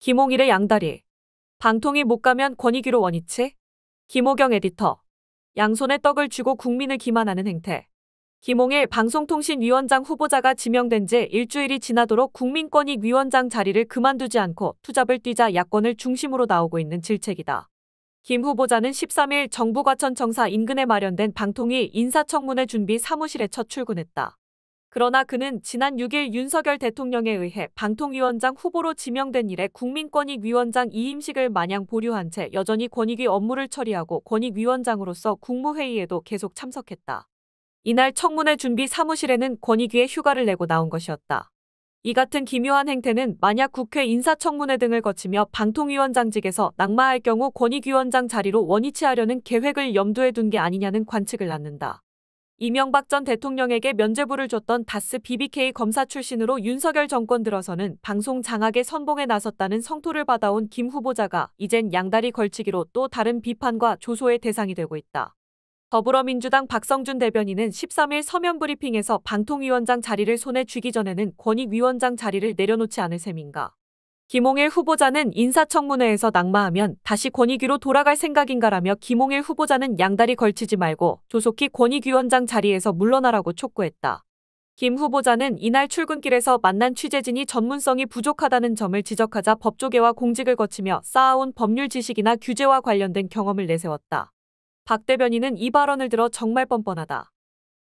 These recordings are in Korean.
김홍일의 양다리. 방통위 못 가면 권익위로 원위치? 김호경 에디터. 양손에 떡을 쥐고 국민을 기만하는 행태. 김홍일 방송통신위원장 후보자가 지명된 지 일주일이 지나도록 국민권익위원장 자리를 그만두지 않고 투잡을 뛰자 야권을 중심으로 나오고 있는 질책이다. 김 후보자는 13일 정부 과천청사 인근에 마련된 방통위 인사청문회 준비 사무실에 첫 출근했다. 그러나 그는 지난 6일 윤석열 대통령에 의해 방통위원장 후보로 지명된 이래 국민권익위원장 이임식을 마냥 보류한 채 여전히 권익위 업무를 처리하고 권익위원장으로서 국무회의에도 계속 참석했다. 이날 청문회 준비 사무실에는 권익위에 휴가를 내고 나온 것이었다. 이 같은 기묘한 행태는 만약 국회 인사청문회 등을 거치며 방통위원장직에서 낙마할 경우 권익위원장 자리로 원위치하려는 계획을 염두에 둔 게 아니냐는 관측을 낳는다. 이명박 전 대통령에게 면죄부를 줬던 다스 BBK 검사 출신으로 윤석열 정권 들어서는 방송 장악의 선봉에 나섰다는 성토를 받아온 김 후보자가 이젠 양다리 걸치기로 또 다른 비판과 조소의 대상이 되고 있다. 더불어민주당 박성준 대변인은 13일 서면 브리핑에서 방통위원장 자리를 손에 쥐기 전에는 권익위원장 자리를 내려놓지 않을 셈인가. 김홍일 후보자는 인사청문회에서 낙마하면 다시 권익위로 돌아갈 생각인가라며 김홍일 후보자는 양다리 걸치지 말고 조속히 권익위원장 자리에서 물러나라고 촉구했다. 김 후보자는 이날 출근길에서 만난 취재진이 전문성이 부족하다는 점을 지적하자 법조계와 공직을 거치며 쌓아온 법률 지식이나 규제와 관련된 경험을 내세웠다. 박 대변인은 이 발언을 들어 정말 뻔뻔하다.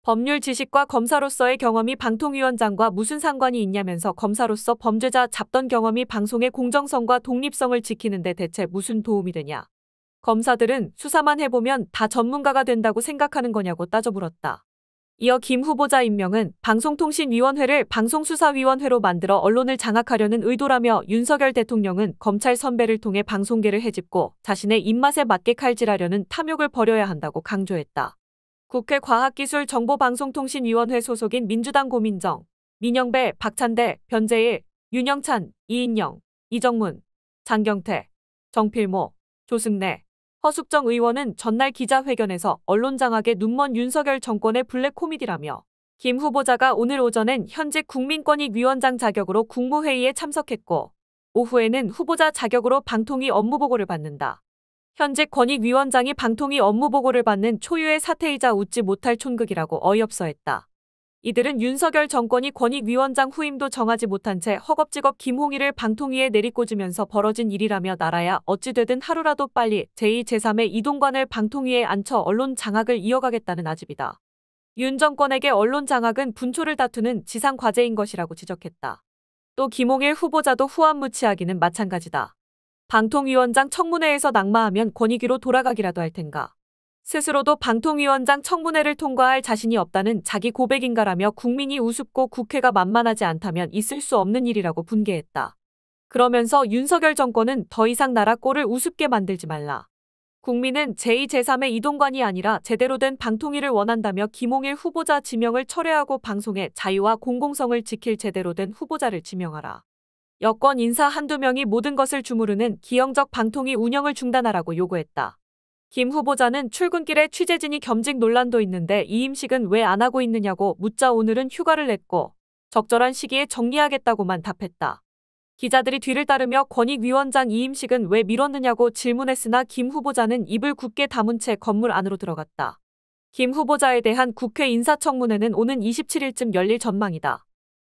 법률 지식과 검사로서의 경험이 방통위원장과 무슨 상관이 있냐면서 검사로서 범죄자 잡던 경험이 방송의 공정성과 독립성을 지키는데 대체 무슨 도움이 되냐. 검사들은 수사만 해보면 다 전문가가 된다고 생각하는 거냐고 따져 물었다. 이어 김 후보자 임명은 방송통신위원회를 방송수사위원회로 만들어 언론을 장악하려는 의도라며 윤석열 대통령은 검찰 선배를 통해 방송계를 해집고 자신의 입맛에 맞게 칼질하려는 탐욕을 버려야 한다고 강조했다. 국회 과학기술정보방송통신위원회 소속인 민주당 고민정, 민영배, 박찬대, 변재일, 윤영찬, 이인영, 이정문, 장경태, 정필모, 조승래, 허숙정 의원은 전날 기자회견에서 언론 장악에 눈먼 윤석열 정권의 블랙 코미디라며 김 후보자가 오늘 오전엔 현직 국민권익위원장 자격으로 국무회의에 참석했고 오후에는 후보자 자격으로 방통위 업무보고를 받는다. 현직 권익위원장이 방통위 업무보고를 받는 초유의 사태이자 웃지 못할 촌극이라고 어이없어했다. 이들은 윤석열 정권이 권익위원장 후임도 정하지 못한 채 허겁지겁 김홍일을 방통위에 내리꽂으면서 벌어진 일이라며 나라야 어찌되든 하루라도 빨리 제2, 제3의 이동관을 방통위에 앉혀 언론 장악을 이어가겠다는 아집이다. 윤 정권에게 언론 장악은 분초를 다투는 지상과제인 것이라고 지적했다. 또 김홍일 후보자도 후안무치하기는 마찬가지다. 방통위원장 청문회에서 낙마하면 권익위로 돌아가기라도 할 텐가. 스스로도 방통위원장 청문회를 통과할 자신이 없다는 자기 고백인가라며 국민이 우습고 국회가 만만하지 않다면 있을 수 없는 일이라고 분개했다. 그러면서 윤석열 정권은 더 이상 나라 꼴을 우습게 만들지 말라. 국민은 제2, 제3의 이동관이 아니라 제대로 된 방통위를 원한다며 김홍일 후보자 지명을 철회하고 방송의 자유와 공공성을 지킬 제대로 된 후보자를 지명하라. 여권 인사 한두 명이 모든 것을 주무르는 기형적 방통위 운영을 중단하라고 요구했다. 김 후보자는 출근길에 취재진이 겸직 논란도 있는데 이임식은 왜 안 하고 있느냐고 묻자 오늘은 휴가를 냈고 적절한 시기에 정리하겠다고만 답했다. 기자들이 뒤를 따르며 권익위원장 이임식은 왜 미뤘느냐고 질문했으나 김 후보자는 입을 굳게 다문 채 건물 안으로 들어갔다. 김 후보자에 대한 국회 인사청문회는 오는 27일쯤 열릴 전망이다.